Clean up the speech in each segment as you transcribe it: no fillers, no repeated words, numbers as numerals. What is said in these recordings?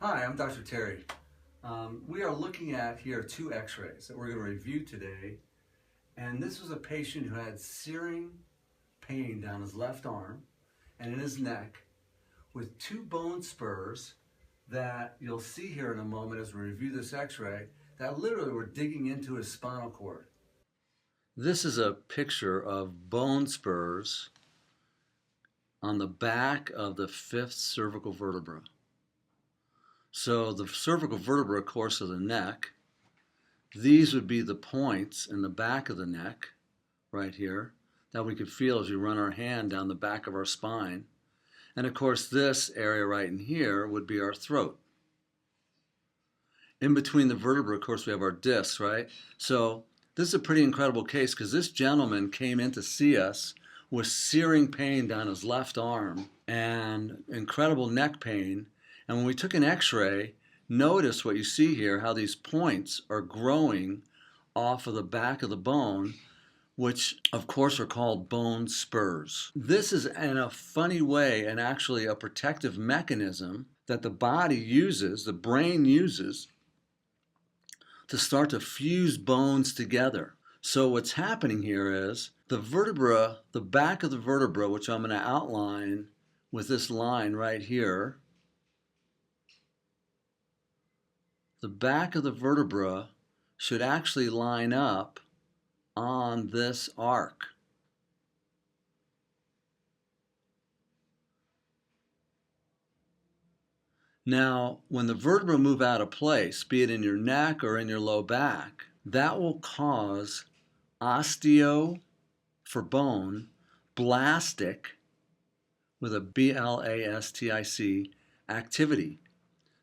Hi, I'm Dr. Terry. We are looking at here two x-rays that we're going to review today. And this was a patient who had searing pain down his left arm and in his neck with two bone spurs that you'll see here in a moment as we review this x-ray that literally were digging into his spinal cord. This is a picture of bone spurs on the back of the fifth cervical vertebra. So the cervical vertebra, of course, of the neck, these would be the points in the back of the neck, right here, that we could feel as we run our hand down the back of our spine. And of course, this area right in here would be our throat. In between the vertebrae, of course, we have our discs, right? So this is a pretty incredible case because this gentleman came in to see us with searing pain down his left arm and incredible neck pain. And when we took an x-ray, notice what you see here, how these points are growing off of the back of the bone, which of course are called bone spurs. This is in a funny way and actually a protective mechanism that the body uses, the brain uses, to start to fuse bones together. So what's happening here is the vertebra, the back of the vertebra, which I'm going to outline with this line right here, the back of the vertebra should actually line up on this arc. Now, when the vertebrae move out of place, be it in your neck or in your low back, that will cause osteo for bone, blastic with a B-L-A-S-T-I-C activity.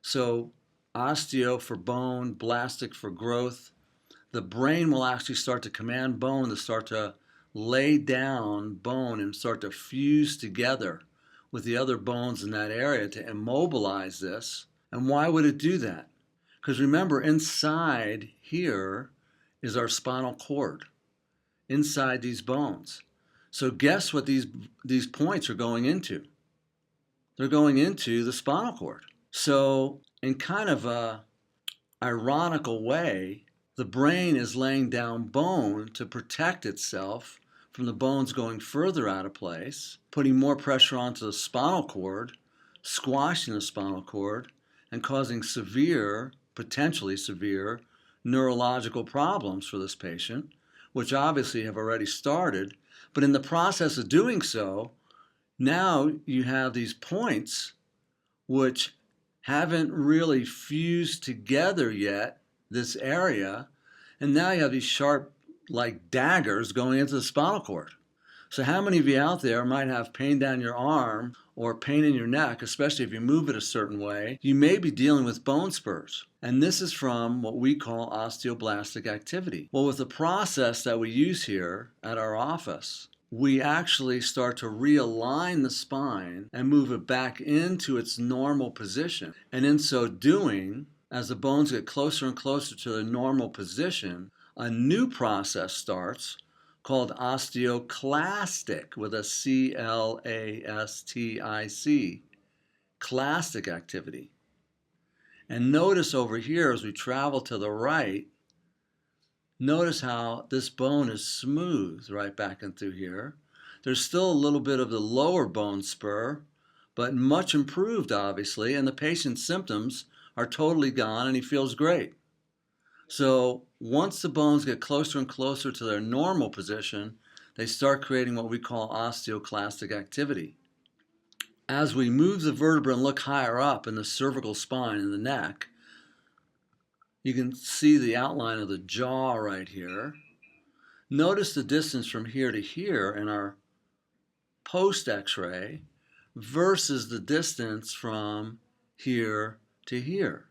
So osteo for bone, blastic for growth. The brain will actually start to command bone to start to lay down bone and start to fuse together with the other bones in that area to immobilize this. And why would it do that? Because remember, inside here is our spinal cord, inside these bones. So guess what these points are going into? They're going into the spinal cord. So in kind of a ironical way, the brain is laying down bone to protect itself from the bones going further out of place, putting more pressure onto the spinal cord, squashing the spinal cord, and causing severe, potentially severe, neurological problems for this patient, which obviously have already started. But in the process of doing so, now you have these points which haven't really fused together yet, this area, and now you have these sharp, like daggers going into the spinal cord. So how many of you out there might have pain down your arm or pain in your neck, especially if you move it a certain way? You may be dealing with bone spurs. And this is from what we call osteoblastic activity. Well, with the process that we use here at our office, we actually start to realign the spine and move it back into its normal position. And in so doing, as the bones get closer and closer to their normal position, a new process starts called osteoclastic with a C-L-A-S-T-I-C, clastic activity. And notice over here as we travel to the right, notice how this bone is smooth right back and through here. There's still a little bit of the lower bone spur, but much improved obviously, and the patient's symptoms are totally gone and he feels great. So once the bones get closer and closer to their normal position, they start creating what we call osteoclastic activity. As we move the vertebra and look higher up in the cervical spine in the neck, you can see the outline of the jaw right here. Notice the distance from here to here in our post x-ray versus the distance from here to here.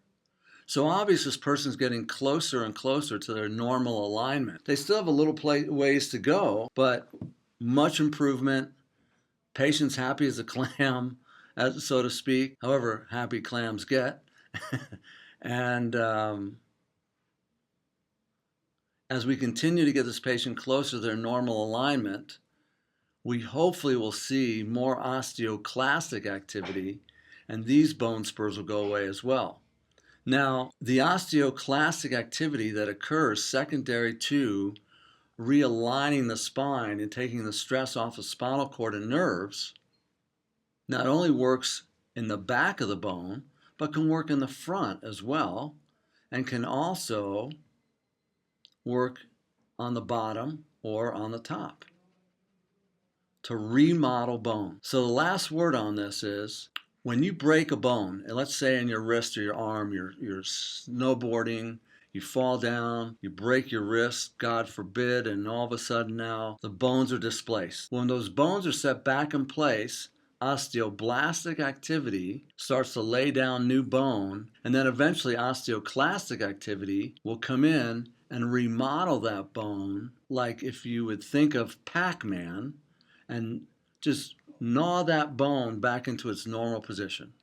So obviously this person's getting closer and closer to their normal alignment. They still have a little ways to go, but much improvement. Patient's happy as a clam, so to speak, however happy clams get. And as we continue to get this patient closer to their normal alignment, we hopefully will see more osteoclastic activity and these bone spurs will go away as well. Now, the osteoclastic activity that occurs secondary to realigning the spine and taking the stress off the spinal cord and nerves not only works in the back of the bone, but can work in the front as well, and can also work on the bottom or on the top to remodel bone. So the last word on this is when you break a bone, and let's say in your wrist or your arm, you're snowboarding, you fall down, you break your wrist, God forbid, and all of a sudden now the bones are displaced. When those bones are set back in place, osteoblastic activity starts to lay down new bone, and then eventually osteoclastic activity will come in and remodel that bone, like if you would think of Pac-Man, and just gnaw that bone back into its normal position.